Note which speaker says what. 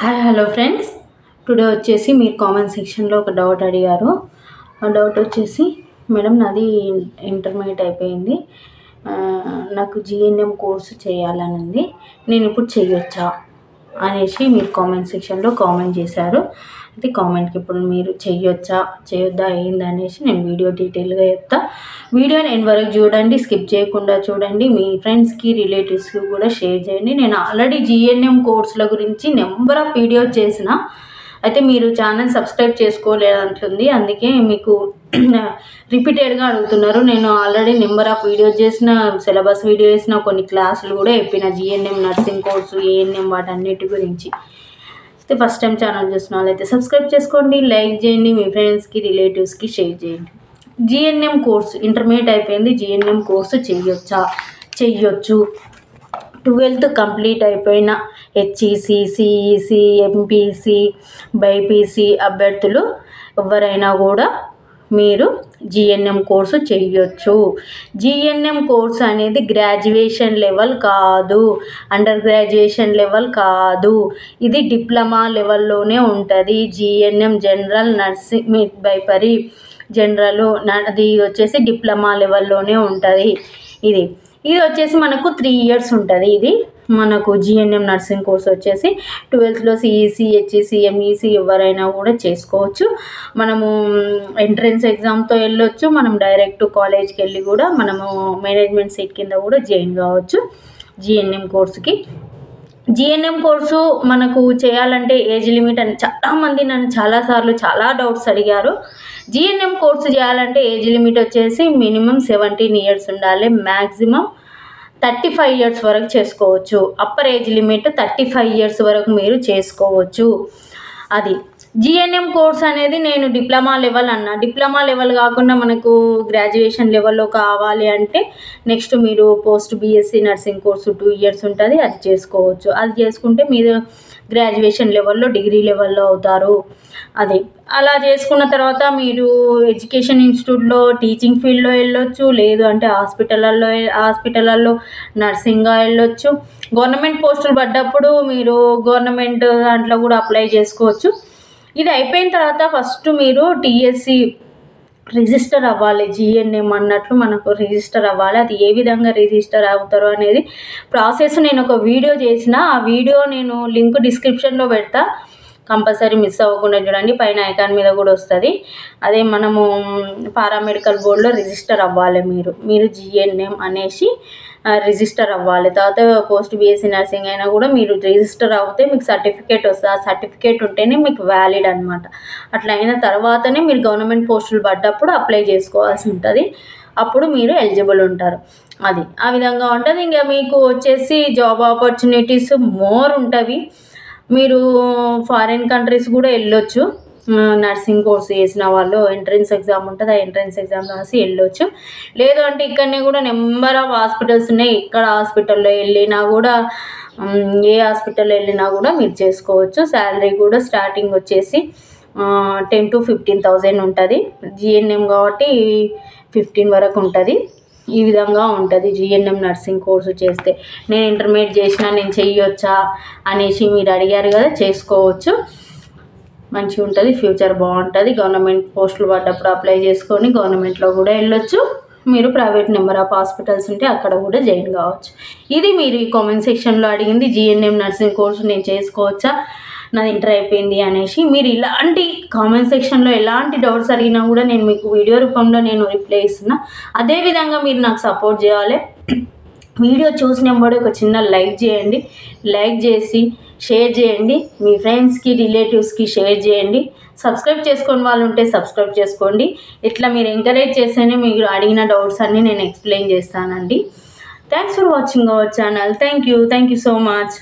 Speaker 1: Hi hello friends, today వచ్చేసి మీరు comment సెక్షన్లో ఒక డౌట్ అడిగారు. ఆ డౌట్ వచ్చేసి, మేడం నాది ఇంటర్మీడియట్ అయిపోయింది, నాకు జిఎన్ఎం కోర్సు చేయాలని ఉంది, నేను ఇప్పుడు చేయొచ్చా అనేసి మీరు కామెంట్ సెక్షన్లో కామెంట్ చేశారు. అయితే కామెంట్కి ఇప్పుడు మీరు చేయొచ్చా చేయొద్దా అయింది అనేసి నేను వీడియో డీటెయిల్గా చెప్తా. వీడియోని ఎండ్ వరకు చూడండి, స్కిప్ చేయకుండా చూడండి, మీ ఫ్రెండ్స్కి రిలేటివ్స్కి కూడా షేర్ చేయండి. నేను ఆల్రెడీ జిఎన్ఎం కోర్సుల గురించి నెంబర్ ఆఫ్ వీడియోస్ చేసిన, అయితే మీరు ఛానల్ సబ్స్క్రైబ్ చేసుకోలేదంటుంది, అందుకే మీకు రిపీటెడ్గా అడుగుతున్నారు. నేను ఆల్రెడీ నెంబర్ ఆఫ్ వీడియోస్ చేసిన, సిలబస్ వీడియో చేసిన, కొన్ని క్లాసులు కూడా చెప్పిన జిఎన్ఎం నర్సింగ్ కోర్సు, ఏఎన్ఎం వాటన్నిటి గురించి. అయితే ఫస్ట్ టైం ఛానల్ చూసిన వాళ్ళైతే సబ్స్క్రైబ్ చేసుకోండి, లైక్ చేయండి, మీ ఫ్రెండ్స్కి రిలేటివ్స్కి షేర్ చేయండి. జిఎన్ఎం కోర్సు ఇంటర్మీడియట్ అయిపోయింది, జిఎన్ఎం కోర్సు చెయ్యొచ్చా? చెయ్యొచ్చు. 12th కంప్లీట్ అయిపోయిన హెచ్ఈసి, సిఈసి, ఎంపీసీ, బైపీసీ అభ్యర్థులు ఎవరైనా కూడా మీరు జిఎన్ఎం కోర్సు చెయ్యొచ్చు. జిఎన్ఎం కోర్సు అనేది గ్రాడ్యుయేషన్ లెవెల్ కాదు, అండర్ గ్రాడ్యుయేషన్ లెవెల్ కాదు, ఇది డిప్లొమా లెవెల్లోనే ఉంటుంది. GNM general nursing midwifery general, అది వచ్చేసి డిప్లొమా లెవెల్లోనే ఉంటుంది. ఇది వచ్చేసి మనకు 3 years ఉంటుంది. ఇది మనకు జిఎన్ఎం నర్సింగ్ కోర్స్ వచ్చేసి 12th సిఈసి, హెచ్ఈసి, ఎంఈసి ఎవరైనా కూడా చేసుకోవచ్చు. మనము ఎంట్రన్స్ ఎగ్జామ్తో వెళ్ళొచ్చు, మనం డైరెక్ట్ కాలేజ్కి వెళ్ళి కూడా మనము మేనేజ్మెంట్ సీట్ కింద కూడా జాయిన్ కావచ్చు జిఎన్ఎం కోర్సుకి. జిఎన్ఎం కోర్సు మనకు చేయాలంటే ఏజ్ లిమిట్ అని చాలామంది నన్ను చాలాసార్లు చాలా డౌట్స్ అడిగారు. జిఎన్ఎం కోర్సు చేయాలంటే ఏజ్ లిమిట్ వచ్చేసి మినిమం 17 years ఉండాలి, మ్యాక్సిమం 35 years వరకు చేసుకోవచ్చు. అప్పర్ ఏజ్ లిమిట్ 35 years వరకు మీరు చేసుకోవచ్చు. అది జిఎన్ఎం కోర్స్ అనేది నేను డిప్లొమా లెవెల్ అన్నా, డిప్లొమా లెవెల్ కాకుండా మనకు గ్రాడ్యుయేషన్ లెవెల్లో కావాలి అంటే నెక్స్ట్ మీరు post BSc nursing course 2 years ఉంటుంది, అది చేసుకోవచ్చు. అది చేసుకుంటే మీరు గ్రాడ్యుయేషన్ లెవెల్లో, డిగ్రీ లెవెల్లో అవుతారు. అది అలా చేసుకున్న తర్వాత మీరు ఎడ్యుకేషన్ ఇన్స్టిట్యూట్లో టీచింగ్ ఫీల్డ్లో వెళ్ళొచ్చు, లేదు అంటే హాస్పిటల్లో నర్సింగ్గా వెళ్ళొచ్చు. గవర్నమెంట్ పోస్టులు పడ్డప్పుడు మీరు గవర్నమెంట్ దాంట్లో కూడా అప్లై చేసుకోవచ్చు. ఇది అయిపోయిన తర్వాత ఫస్ట్ మీరు టీఎస్సి రిజిస్టర్ అవ్వాలి. జిఎన్ఎం అన్నట్లు మనకు రిజిస్టర్ అవ్వాలి. అది ఏ విధంగా రిజిస్టర్ అవుతారో అనేది ప్రాసెస్ నేను ఒక వీడియో చేసిన, ఆ వీడియో నేను లింక్ డిస్క్రిప్షన్లో పెడతా, కంపల్సరీ మిస్ అవ్వకుండా చూడండి. పైన ఐకాన్ మీద కూడా వస్తుంది. అదే మనము పారామెడికల్ బోర్డులో రిజిస్టర్ అవ్వాలి. మీరు జిఎన్ఎం అనేసి రిజిస్టర్ అవ్వాలి. తర్వాత పోస్ట్ బీఎస్సీ నర్సింగ్ అయినా కూడా మీరు రిజిస్టర్ అవుతే మీకు సర్టిఫికేట్ వస్తుంది. ఆ సర్టిఫికేట్ ఉంటేనే మీకు వ్యాలిడ్ అనమాట. అట్లా అయిన తర్వాతనే మీరు గవర్నమెంట్ పోస్టులు పడ్డప్పుడు అప్లై చేసుకోవాల్సి ఉంటుంది, అప్పుడు మీరు ఎలిజిబుల్ ఉంటారు. అది ఆ విధంగా ఉంటుంది. ఇంకా మీకు వచ్చేసి జాబ్ ఆపర్చునిటీస్ మోర్ ఉంటుంది. మీరు ఫారిన్ కంట్రీస్ కూడా వెళ్ళొచ్చు. నర్సింగ్ కోర్స్ చేసిన వాళ్ళు ఎంట్రన్స్ ఎగ్జామ్ ఉంటుంది, ఆ ఎంట్రన్స్ ఎగ్జామ్ రాసి వెళ్ళొచ్చు. లేదు అంటే ఇక్కడనే కూడా నెంబర్ ఆఫ్ హాస్పిటల్స్ ఉన్నాయి, ఇక్కడ హాస్పిటల్లో వెళ్ళినా కూడా, ఏ హాస్పిటల్లో వెళ్ళినా కూడా మీరు చేసుకోవచ్చు. శాలరీ కూడా స్టార్టింగ్ వచ్చేసి 10 to 15,000 ఉంటుంది. జిఎన్ఎం కాబట్టి 15 వరకు ఉంటుంది. ఈ విధంగా ఉంటుంది జిఎన్ఎం నర్సింగ్ కోర్సు చేస్తే. నేను ఇంటర్మీడియట్ చేసినా, నేను చెయ్యొచ్చా అనేసి మీరు అడిగారు కదా, చేసుకోవచ్చు. మంచిగా ఉంటుంది, ఫ్యూచర్ బాగుంటుంది. గవర్నమెంట్ పోస్టులు పడ్డప్పుడు అప్లై చేసుకొని గవర్నమెంట్లో కూడా వెళ్ళొచ్చు. మీరు ప్రైవేట్ నెంబర్ ఆఫ్ హాస్పిటల్స్ ఉంటే అక్కడ కూడా జాయిన్ కావచ్చు. ఇది మీరు ఈ కామెంట్ సెక్షన్లో అడిగింది, జిఎన్ఎం నర్సింగ్ కోర్సు నేను చేసుకోవచ్చా, నాది ఇంటర్ అయిపోయింది అనేసి. మీరు ఇలాంటి కామెంట్ సెక్షన్లో ఎలాంటి డౌట్స్ అడిగినా కూడా నేను మీకు వీడియో రూపంలో నేను రిప్లై ఇస్తున్నా. అదేవిధంగా మీరు నాకు సపోర్ట్ చేయాలి. వీడియో చూసినప్పుడు ఒక చిన్న లైక్ చేయండి, లైక్ చేసి షేర్ చేయండి, మీ ఫ్రెండ్స్కి రిలేటివ్స్కి షేర్ చేయండి. సబ్స్క్రైబ్ చేసుకొని వాళ్ళు ఉంటే సబ్స్క్రైబ్ చేసుకోండి. ఇట్లా మీరు ఎంకరేజ్ చేస్తేనే మీరు అడిగిన డౌట్స్ అన్నీ నేను ఎక్స్ప్లెయిన్ చేస్తానండి. Thanks for watching our channel. Thank you so much.